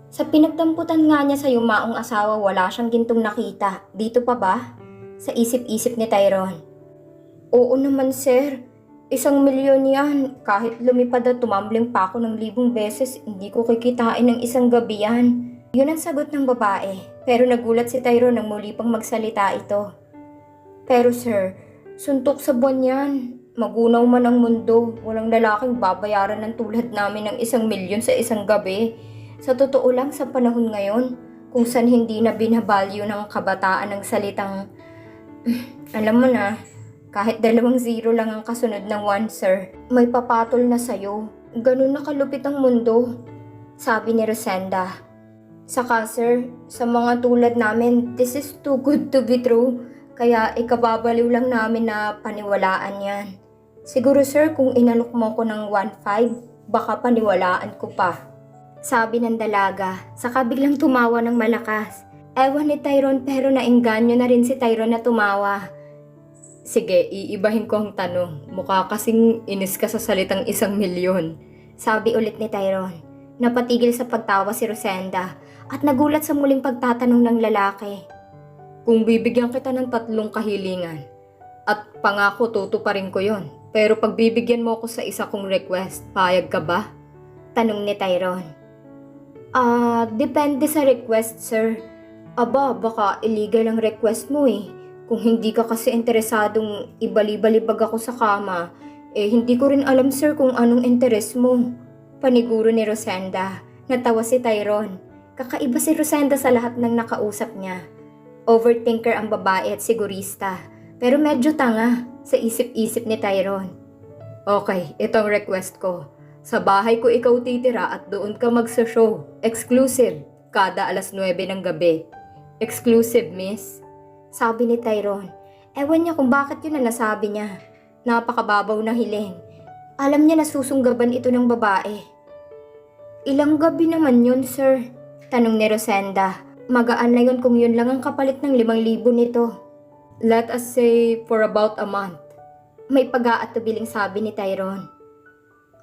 Sa pinagdamputan nga niya sa yumaong asawa, wala siyang gintong nakita. Dito pa ba? Sa isip-isip ni Tyrone. Oo naman sir, 1,000,000 yan. Kahit lumipad at tumambling pa ako ng 1,000 beses, hindi ko kikitain ng isang gabi yan. Yun ang sagot ng babae, pero nagulat si Tyrone nang muli pang magsalita ito. Pero sir, suntok sa buwan yan. Magunaw man ang mundo, walang lalaking babayaran ng tulad namin ng 1,000,000 sa isang gabi. Sa totoo lang sa panahon ngayon, kung saan hindi na binabalyo ng kabataan ng salitang, alam mo na, kahit 2 0 lang ang kasunod ng 1 sir, may papatol na sayo. Ganun na kalupit ang mundo, sabi ni Rosenda. Saka sir, sa mga tulad namin, this is too good to be true. Kaya ikababaliw lang namin na paniwalaan yan. Siguro sir, kung inalok mo ko ng 1,500, baka paniwalaan ko pa. Sabi ng dalaga, saka biglang tumawa ng malakas. Ewan ni Tyrone pero naengganyo na rin si Tyrone na tumawa. Sige, iibahin ko ang tanong. Mukha kasing inis ka sa salitang 1,000,000. Sabi ulit ni Tyrone. Napatigil sa pagtawa si Rosenda at nagulat sa muling pagtatanong ng lalaki. Kung bibigyan kita ng 3 kahilingan at pangako tutuparin ko yon. Pero pag bibigyan mo ko sa isa kong request, payag ka ba? Tanong ni Tyrone. Depende sa request sir. Aba, baka illegal ang request mo eh. Kung hindi ka kasi interesadong ibali-balibag ako sa kama, hindi ko rin alam sir kung anong interes mo. Paniguro ni Rosenda. Natawa si Tyrone. Kakaiba si Rosenda sa lahat ng nakausap niya. Overthinker ang babae at sigurista. Pero medyo tanga sa isip-isip ni Tyrone. Okay, itong request ko. Sa bahay ko ikaw titira at doon ka magsa-show. Exclusive. Kada 9:00 ng gabi. Exclusive, miss. Sabi ni Tyrone. Ewan niya kung bakit yun na nasabi niya. Napakababaw na hiling. Alam niya na susunggaban ito ng babae. Ilang gabi naman yun, sir? Tanong ni Rosenda. Magaan na yun kung yun lang ang kapalit ng 5,000 nito. Let us say for about a month. May pag-aatubiling sabi ni Tyrone.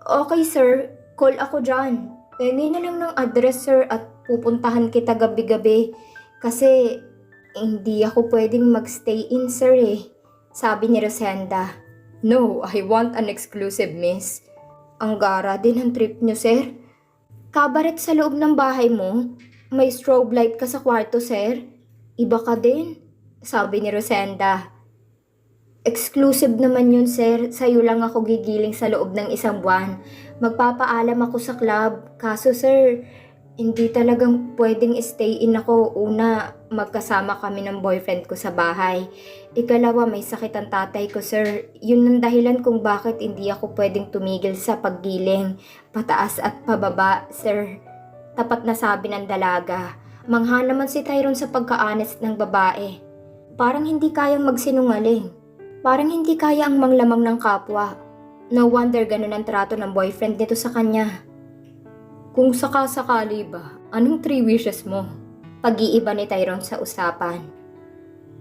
Okay, sir. Call ako dyan. Pengi na lang ng address, sir, at pupuntahan kita gabi-gabi. Kasi hindi ako pwedeng magstay in, sir eh. Sabi ni Rosenda. No, I want an exclusive, miss. Ang gara din ang trip nyo, sir. Kabaret sa loob ng bahay mo? May strobe light ka sa kwarto, sir? Iba ka din? Sabi ni Rosenda. Exclusive naman yun, sir. Sa'yo lang ako gigiling sa loob ng 1 buwan. Magpapaalam ako sa club. Kaso, sir, hindi talagang pwedeng stay in ako. Una, magkasama kami ng boyfriend ko sa bahay. Ikalawa, may sakit ang tatay ko, sir. Yun ang dahilan kung bakit hindi ako pwedeng tumigil sa paggiling, pataas at pababa, sir. Tapat na sabi ng dalaga. Mangha naman si Tyrone sa pagka-honest ng babae. Parang hindi kayang magsinungaling. Parang hindi kaya ang manglamang ng kapwa. No wonder ganun ang trato ng boyfriend nito sa kanya. Kung sakasakali ba, anong 3 wishes mo? Pag-iiba ni Tyrone sa usapan.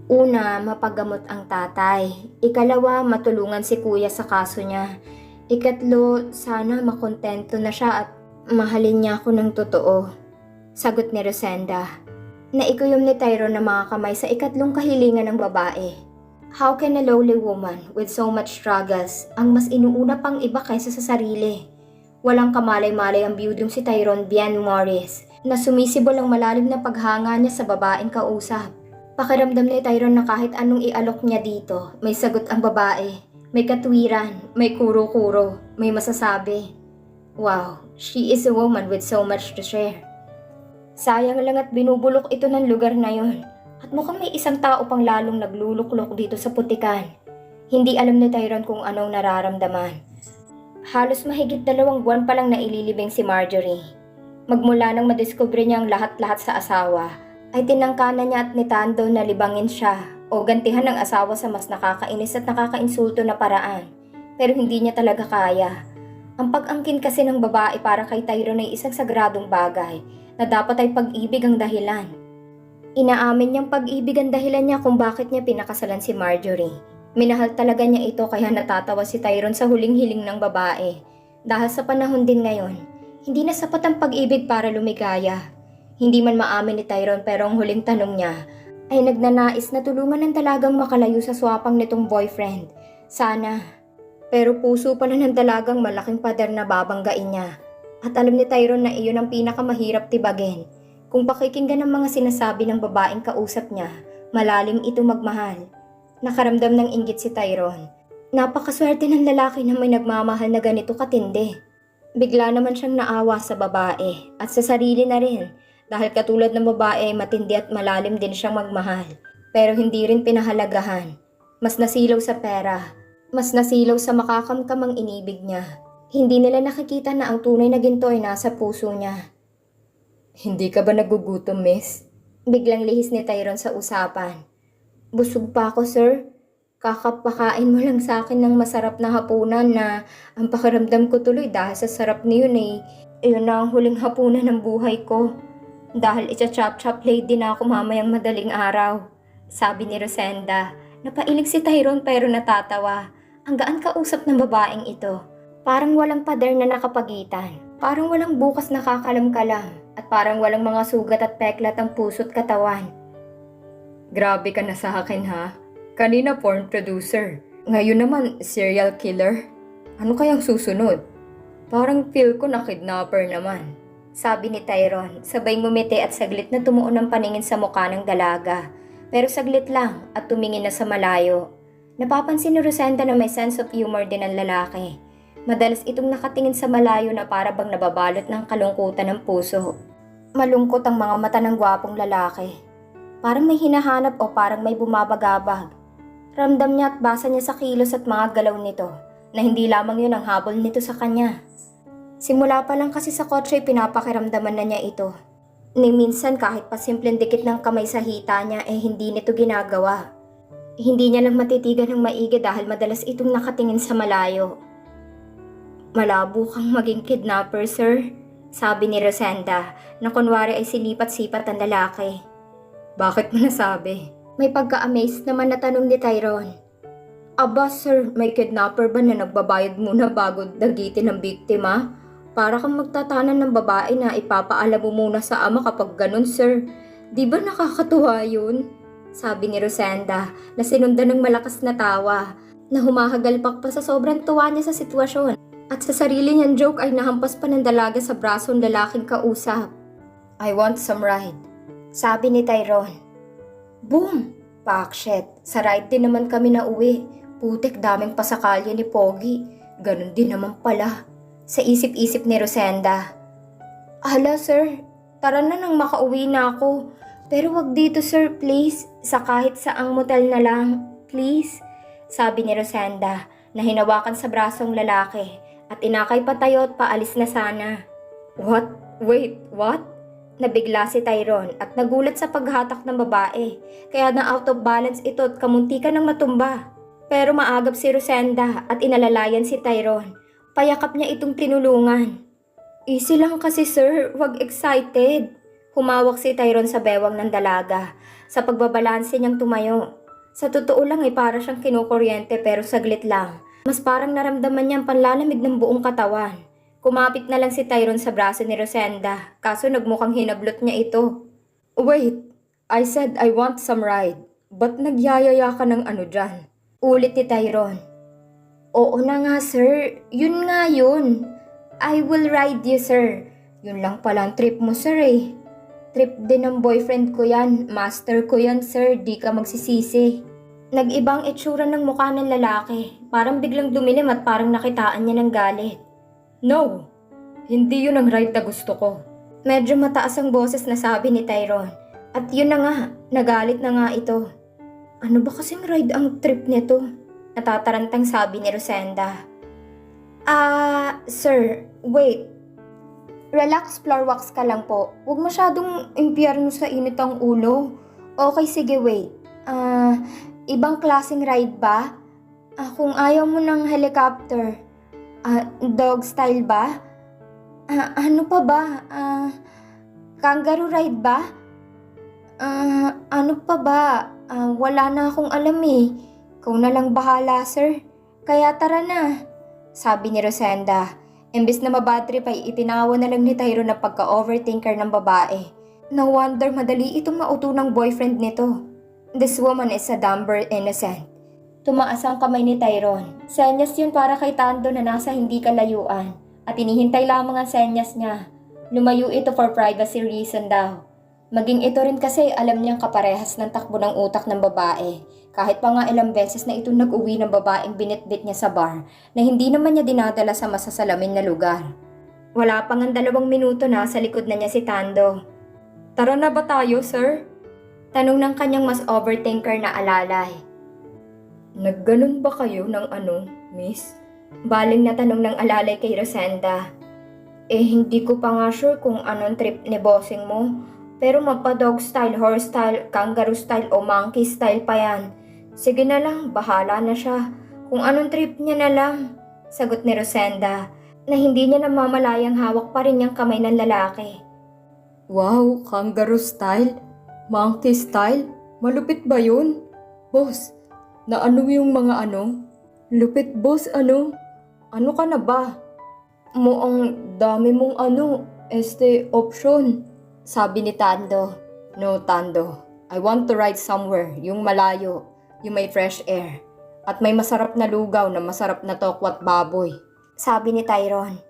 Una, mapagamot ang tatay. Ikalawa, matulungan si kuya sa kaso niya. Ikatlo, sana makontento na siya at mahalin niya ako ng totoo. Sagot ni Rosenda. Naikuyom ni Tyrone na mga kamay sa ikatlong kahilingan ng babae. How can a lowly woman with so much struggles ang mas inuuna pang iba kaysa sa sarili? Walang kamalay-malay ang biyudong si Tyrone Bien Morris na sumisibol ang malalim na paghanga niya sa babaeng kausap. Pakiramdam ni Tyrone na kahit anong ialok niya dito, may sagot ang babae. May katwiran, may kuro-kuro, may masasabi. Wow, she is a woman with so much to share. Sayang lang at binubulok ito ng lugar na yon. At mukhang may isang tao pang lalong nagluluklok dito sa putikan. Hindi alam ni Tyrone kung anong nararamdaman. Halos mahigit 2 buwan pa lang na ililibing si Marjorie. Magmula nang madiskubre niya ang lahat-lahat sa asawa, ay tinangkana niya at nitando na libangin siya o gantihan ng asawa sa mas nakakainis at nakakainsulto na paraan. Pero hindi niya talaga kaya. Ang pag-angkin kasi ng babae para kay Tyrone ay isang sagradong bagay na dapat ay pag-ibig ang dahilan. Inaamin niyang pag-ibig ang dahilan niya kung bakit niya pinakasalan si Marjorie. Minahal talaga niya ito kaya natatawa si Tyrone sa huling hiling ng babae. Dahil sa panahon din ngayon, hindi na sapat ang pag-ibig para lumigaya. Hindi man maamin ni Tyrone pero ang huling tanong niya ay nagnanais na tulungan ng dalagang makalayo sa swapang nitong boyfriend. Sana. Pero puso pala ng dalagang malaking pader na babanggain niya. At alam ni Tyrone na iyon ang pinakamahirap tibagin. Kung pakikinggan ng mga sinasabi ng babaeng kausap niya, malalim ito magmahal. Nakaramdam ng inggit si Tyrone. Napakaswerte ng lalaki na may nagmamahal na ganito katindi. Bigla naman siyang naawa sa babae at sa sarili na rin dahil katulad ng babae matindi at malalim din siyang magmahal. Pero hindi rin pinahalagahan. Mas nasilaw sa pera. Mas nasilaw sa makakamkamang inibig niya. Hindi nila nakikita na ang tunay na ginto ay nasa puso niya. Hindi ka ba nagugutom, miss? Biglang lihis ni Tyrone sa usapan. Busog pa ako, sir. Kakapakain mo lang sa akin ng masarap na hapunan na ang pakiramdam ko tuloy dahil sa sarap niyon eh. Iyon na ang huling hapunan ng buhay ko. Dahil itcha-chop-chop lady na ako mamayang madaling araw. Sabi ni Rosenda. Napailig si Tyrone pero natatawa. Ang gaan kausap ng babaeng ito. Parang walang pader na nakapagitan. Parang walang bukas na kakalam-kalam. At parang walang mga sugat at peklat ang puso't katawan. Grabe ka na sa akin ha. Kanina porn producer. Ngayon naman serial killer. Ano kayang susunod? Parang feel ko na kidnapper naman. Sabi ni Tyrone, sabay ngumiti at saglit na tumuon ang paningin sa mukha ng dalaga. Pero saglit lang at tumingin na sa malayo. Napapansin ni Rosenda na may sense of humor din ang lalaki. Madalas itong nakatingin sa malayo na para bang nababalot ng kalungkutan ng puso. Malungkot ang mga mata ng gwapong lalaki. Parang may hinahanap o parang may bumabagabag. Ramdam niya at basa niya sa kilos at mga galaw nito na hindi lamang yun ang habol nito sa kanya. Simula pa lang kasi sa kotse pinapakiramdaman na niya ito. Ni minsan kahit pa simpleng dikit ng kamay sa hita niya hindi nito ginagawa. Hindi niya lang matitigan ng maigi dahil madalas itong nakatingin sa malayo. Malabo kang maging kidnapper, sir. Sabi ni Rosenda na kunwari ay sinipat-sipat ang lalaki. Bakit mo nasabi? May pagka-amazed naman na tanong ni Tyrone. Aba sir, may kidnapper ba na nagbabayad muna bago dagitin ng biktima? Para kang magtatanan ng babae na ipapaalam mo muna sa ama kapag ganun sir. Di ba nakakatuwa yun? Sabi ni Rosenda na sinundan ng malakas na tawa na humahagalpak pa sa sobrang tuwa niya sa sitwasyon. At sa sarili niyang joke ay nahampas pa ng dalaga sa braso ng lalaking kausap. I want some ride. Sabi ni Tyrone. Boom! Pakshit, sa ride din naman kami na uwi. Putik daming pasakalya ni Pogi. Ganon din naman pala. Sa isip-isip ni Rosenda. Hala sir, tara na nang makauwi na ako. Pero wag dito sir please. Sa kahit saang motel na lang. Please. Sabi ni Rosenda na hinawakan sa brasong lalaki. At inakay patayo at paalis na sana. What? Wait, what? Nabigla si Tyrone at nagulat sa paghatak ng babae. Kaya na out of balance ito at kamuntika ng matumba. Pero maagap si Rosenda at inalalayan si Tyrone. Payakap niya itong tinulungan. Easy lang kasi sir, wag excited. Humawak si Tyrone sa bewang ng dalaga. Sa pagbabalanse niyang tumayo. Sa totoo lang ay para siyang kinukuryente pero saglit lang. Mas parang naramdaman niya ang panlalamig ng buong katawan. Kumapit na lang si Tyrone sa braso ni Rosenda, kaso nagmukhang hinablot niya ito. Wait, I said I want some ride. Ba't nagyayaya ka ng ano dyan? Ulit ni Tyrone. Oo na nga sir, yun nga yun. I will ride you sir. Yun lang pala ang trip mo sir eh. Trip din ng boyfriend ko yan, master ko yan sir, di ka magsisisi. Nag-ibang itsura ng mukha ng lalaki. Parang biglang dumilim at parang nakitaan niya ng galit. No! Hindi yun ang ride na gusto ko. Medyo mataas ang boses na sabi ni Tyrone. At yun na nga, nagalit na nga ito. Ano ba kasing ride ang trip nito? Natatarantang sabi ni Rosenda. Sir, wait. Relax, floor wax ka lang po. Huwag masyadong impyerno sa init ang ulo. Okay, sige, wait. Ibang klaseng ride ba? Kung ayaw mo ng helicopter. Dog style ba? Ano pa ba? Kangaroo ride ba? Ano pa ba? Wala na akong alam eh. Ikaw na lang bahala, sir. Kaya tara na. Sabi ni Rosenda. Imbes na mabatrip ay itinawa na lang ni Tyrone na pagka-overthinker ng babae. No wonder madali itong mauto ng boyfriend nito. This woman is a dumber innocent. Tumaas ang kamay ni Tyrone. Senyas yun para kay Tando na nasa hindi kalayuan. At inihintay lamang ang senyas niya. Lumayo ito for privacy reason daw. Maging ito rin kasi alam niyang kaparehas ng takbo ng utak ng babae. Kahit pa nga ilang beses na ito nag-uwi ng babaeng binitbit niya sa bar na hindi naman niya dinadala sa masasalamin na lugar. Wala pang ang 2 minuto na sa likod na niya si Tando. Tara na ba tayo, sir? Tanong ng kanyang mas overthinker na alalay. Nagganon ba kayo ng miss? Baling na tanong ng alalay kay Rosenda. Hindi ko pa nga sure kung anong trip ni bossing mo. Pero magpa-dog style, horse style, kangaroo style o monkey style pa yan. Sige na lang, bahala na siya. Kung anong trip niya na lang. Sagot ni Rosenda na hindi niya namamalayang hawak pa rin yung kamay ng lalaki. Wow, kangaroo style? Monkey style? Malupit ba yun? Boss, na yung mga Lupit boss, ano ka na ba? Muang dami mong option. Sabi ni Tando. No, Tando. I want to ride somewhere, yung malayo, yung may fresh air. At may masarap na lugaw na masarap na tokwat baboy. Sabi ni Tyrone.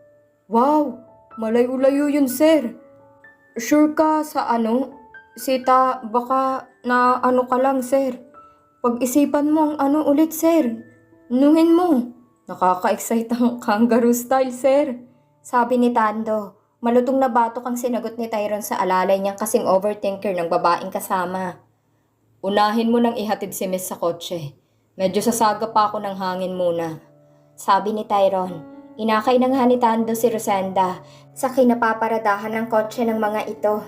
Wow, malayo-layo yun, sir. Sure ka sa Sita, baka na ka lang, sir. Pag-isipan mo ang ulit, sir. Nuhin mo. Nakaka-excite ang kangaroo style, sir. Sabi ni Tando. Malutong na batok ang sinagot ni Tyrone sa alalay niyang kasing overthinker ng babaeng kasama. Unahin mo nang ihatid si Miss sa kotse. Medyo sasaga pa ako ng hangin muna. Sabi ni Tyrone. Inakay na nga ni Tando si Rosenda sa kinapaparadahan ng kotse ng mga ito.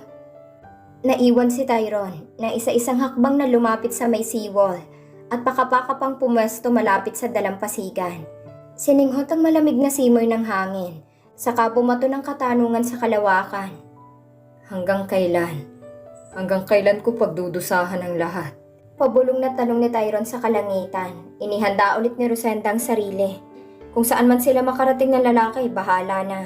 Naiwan si Tyrone na isa-isang hakbang na lumapit sa may seawall at pakapaka pang pumwesto malapit sa dalampasigan. Sininghot ang malamig na simoy ng hangin, saka bumato ng katanungan sa kalawakan. Hanggang kailan? Hanggang kailan ko pagdudusahan ang lahat? Pabulong na tanong ni Tyrone sa kalangitan. Inihanda ulit ni Rosenda ang sarili. Kung saan man sila makarating ng lalaki, bahala na.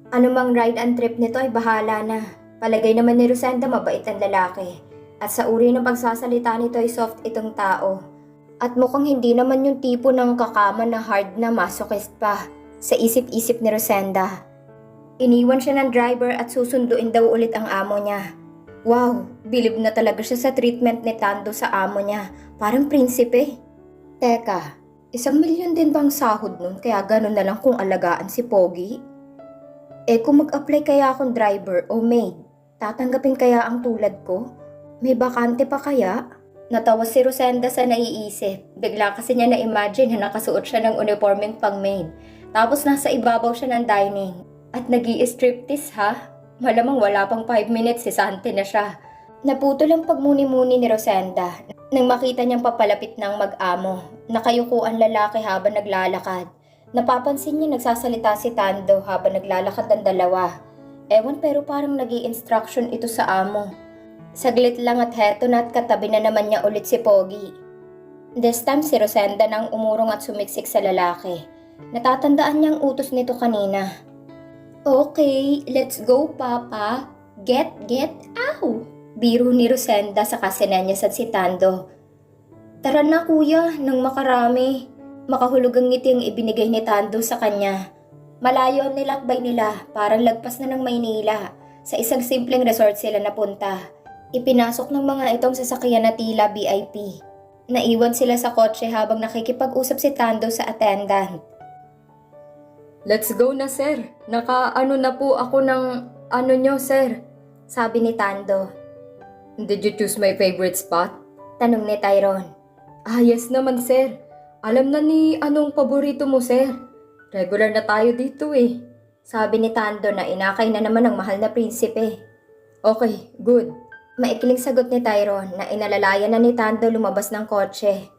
Anumang ride and trip nito ay bahala na. Palagay naman ni Rosenda mabait ang lalaki. At sa uri ng pagsasalita nito ay soft itong tao. At mukhang hindi naman yung tipo ng kakama na hard na masochist pa. Sa isip-isip ni Rosenda. Iniwan siya ng driver at susunduin daw ulit ang amo niya. Wow, bilib na talaga siya sa treatment ni Tando sa amo niya. Parang prinsipe. Teka, 1,000,000 din bang sahod nun kaya ganun na lang kung alagaan si Pogi? Kung mag-apply kaya akong driver o maid, tatanggapin kaya ang tulad ko? May bakante pa kaya? Natawa si Rosenda sa naiisip. Bigla kasi niya na-imagine na nakasuot siya ng uniformeng pang maid. Tapos nasa ibabaw siya ng dining. At nag-i-striptease ha? Malamang wala pang 5 minutes, sisante na siya. Naputol ang pagmuni-muni ni Rosenda nang makita niyang papalapit ng mag-amo. Nakayuko ang lalaki habang naglalakad. Napapansin niya nagsasalita si Tando habang naglalakad ang dalawa. Ewan pero parang nag-i-instruction ito sa amo. Saglit lang at heto na at katabi na naman niya ulit si Pogi. This time si Rosenda nang umurong at sumiksik sa lalaki. Natatandaan niyang utos nito kanina. Okay, let's go, Papa. Get, ow! Biro ni Rosenda sa kasinenyasan si Tando. Tara na, kuya, nang makarami. Makahulog ang ngiti ang ibinigay ni Tando sa kanya. Malayo ang nilakbay nila, parang lagpas na ng Maynila. Sa isang simpleng resort sila napunta. Ipinasok ng mga itong sasakyan na tila VIP. Naiwan sila sa kotse habang nakikipag-usap si Tando sa attendant. Let's go na, sir. Na po ako ng nyo, sir. Sabi ni Tando. Did you choose my favorite spot? Tanong ni Tyrone. Yes naman, sir. Alam na ni anong paborito mo, sir. Regular na tayo dito eh. Sabi ni Tando na inakay na naman ang mahal na prinsipe. Okay, good. Maikling sagot ni Tyrone na inalalayan na ni Tando lumabas ng kotse.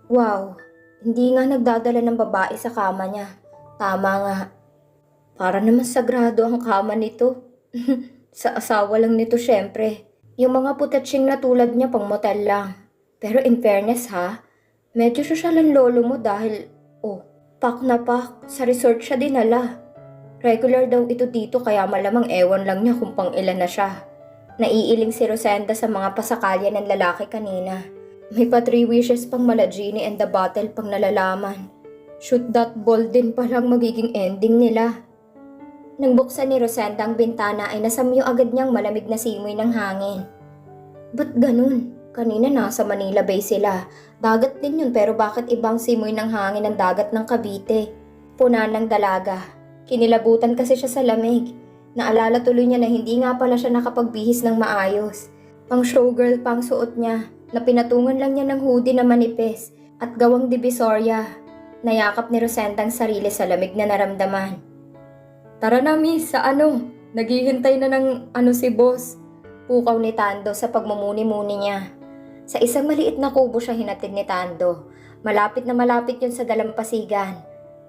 Wow, hindi nga nagdadala ng babae sa kama niya. Tama nga. Para naman sagrado ang kama nito. Sa asawa lang nito syempre. Yung mga putatsing na tulad niya pang motel lang. Pero in fairness ha, medyo sosyalan lolo mo dahil, pak na pak, sa resort siya dinala. Regular daw ito dito kaya malamang ewan lang niya kung pang ilan na siya. Naiiling si Rosenda sa mga pasakalya ng lalaki kanina. May pa 3 wishes pang mala Genie and the bottle pang nalalaman. Shoot that ball din palang magiging ending nila. Nang buksan ni Rosenda ang bintana ay nasamyo agad niyang malamig na simoy ng hangin. Ba't ganun? Kanina nasa Manila Bay sila. Dagat din yun pero bakit ibang simoy ng hangin ng dagat ng Cavite? Puna ng dalaga. Kinilabutan kasi siya sa lamig. Naalala tuloy niya na hindi nga pala siya nakapagbihis ng maayos. Pang showgirl pang suot niya na pinatungan lang niya ng hoodie na manipis at gawang divisoria. Nayakap ni Rosenda ang sarili sa lamig na naramdaman. Tara na miss, sa ano? Naghihintay na ng si boss. Pukaw ni Tando sa pagmumuni-muni niya. Sa isang maliit na kubo siya hinatid ni Tando. Malapit na malapit yun sa dalampasigan.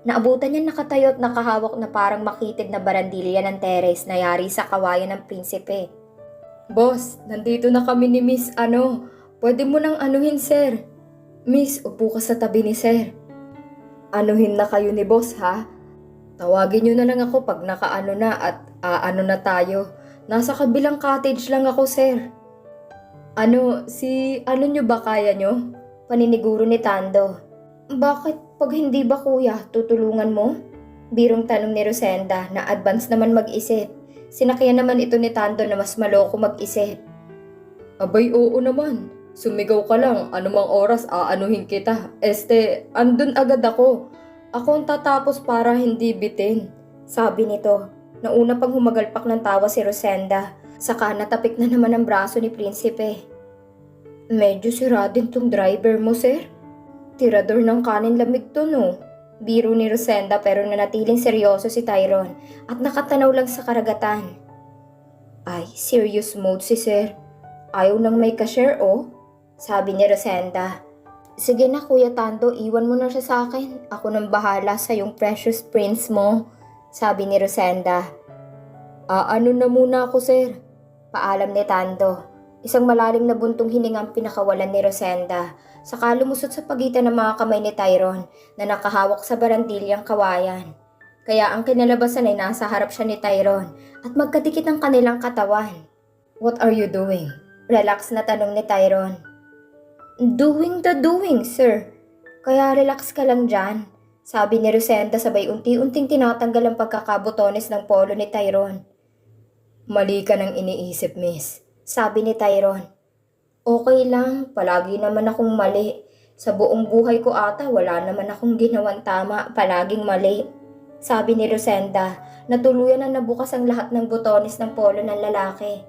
Naabutan niya nakatayo at nakahawak na parang makitid na barandilya ng teres na yari sa kawayan ng prinsipe. Boss, nandito na kami ni Miss Pwede mo nang anuhin sir. Miss, upo ka sa tabi ni sir. Anuhin na kayo ni boss ha? Tawagin niyo na lang ako pag nakaano na at na tayo. Nasa kabilang cottage lang ako sir. Niyo ba kaya niyo? Paniniguro ni Tando. Bakit pag hindi ba kuya, tutulungan mo? Birong tanong ni Rosenda na advance naman mag-isip. Sinakyan naman ito ni Tando na mas maloko mag-isip. Abay oo naman. Sumigaw ka lang, anumang oras aanuhin kita. Andun agad ako. Ako ang tatapos para hindi bitin. Sabi nito. Nauna pang humagalpak ng tawa si Rosenda. Saka natapik na naman ang braso ni Prinsipe. Medyo sira din tong driver mo sir. Tirador ng kanin lamig to no. Biro ni Rosenda pero nanatiling seryoso si Tyrone at nakatanaw lang sa karagatan. Ay, serious mode si sir. Ayaw nang may ka-share oh. Sabi ni Rosenda. Sige na Kuya Tando, iwan mo na siya sa akin. Ako nang bahala sa yung precious prince mo. Sabi ni Rosenda. Na muna ako sir. Paalam ni Tando. Isang malalim na buntong hiningang pinakawalan ni Rosenda. Saka lumusot sa pagitan ng mga kamay ni Tyrone na nakahawak sa barandilyang kawayan. Kaya ang kinalabasan ay nasa harap siya ni Tyrone at magkadikit ang kanilang katawan. What are you doing? Relax na tanong ni Tyrone. Doing the doing, sir. Kaya relax ka lang dyan. Sabi ni Rosenda sabay unti-unting tinatanggal ang pagkakabutones ng polo ni Tyrone. Mali ka nang iniisip, miss. Sabi ni Tyrone. Okay lang, palagi naman akong mali. Sa buong buhay ko ata, wala naman akong ginawang tama, palaging mali. Sabi ni Rosenda, na tuluyan na nabukas ang lahat ng butones ng polo ng lalaki.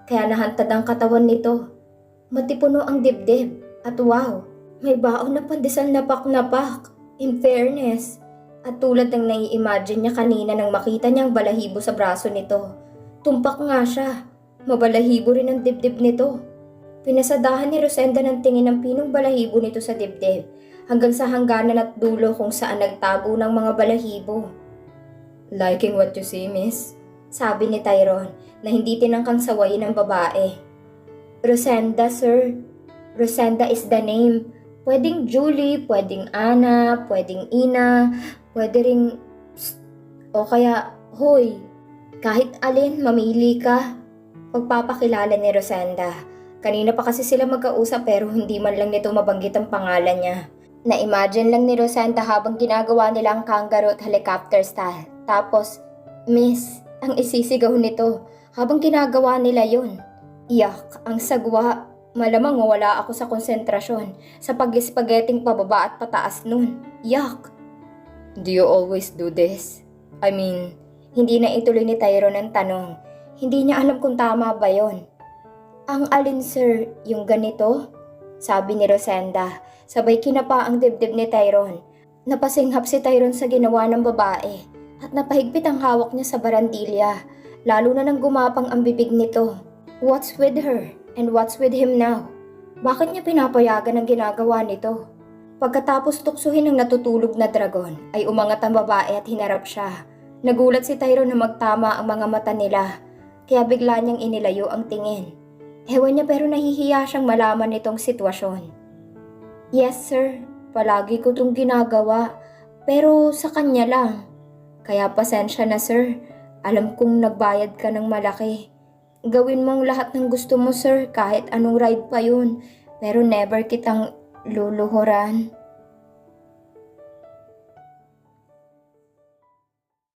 Kaya nahantad ang katawan nito. Matipuno ang dibdib, at wow, may baon na pandesal na pak-napak. In fairness, at tulad ng nai-imagine niya kanina nang makita niyang balahibo sa braso nito. Tumpak nga siya, mabalahibo rin ang dibdib nito. Pinasadahan ni Rosenda ng tingin ng pinong balahibo nito sa dibdib hanggang sa hangganan at dulo kung saan nagtago ng mga balahibo. Liking what you see, miss? Sabi ni Tyrone na hindi tinangkang sawayin ng babae. Rosenda, sir. Rosenda is the name. Pwedeng Julie, pwedeng Ana, pwedeng Ina, pwede ring Psst, o kaya Hoy. Kahit alin, mamili ka. Pagpapakilala ni Rosenda. Kanina pa kasi sila magkausap pero hindi man lang nito mabanggit ang pangalan niya. Na-imagine lang ni Rosenda habang ginagawa nila ang kangaroo at helicopter style. Tapos, miss, ang isisigaw nito habang ginagawa nila yun. Iyak, ang sagwa. Malamang mawala ako sa konsentrasyon sa pag-spaghetting pababa at pataas nun. Yak! Do you always do this? I mean, hindi na ituloy ni Tyrone ang tanong. Hindi niya alam kung tama ba yon. Ang alin sir, yung ganito? Sabi ni Rosenda, sabay kinapa ang dibdib ni Tyrone. Napasinghap si Tyrone sa ginawa ng babae at napahigpit ang hawak niya sa barandilya, lalo na nang gumapang ang bibig nito. What's with her? And what's with him now? Bakit niya pinapayagan ang ginagawa nito? Pagkatapos tuksuhin ng natutulog na dragon, ay umangat ang babae at hinarap siya. Nagulat si Tyrone na magtama ang mga mata nila, kaya bigla niyang inilayo ang tingin. Ewan niya pero nahihiya siyang malaman nitong sitwasyon. Yes sir, palagi ko itong ginagawa, pero sa kanya lang. Kaya pasensya na sir, alam kong nagbayad ka ng malaki. gawin mong lahat ng gusto mo, sir, kahit anong ride pa yun. Pero never kitang luluhuran.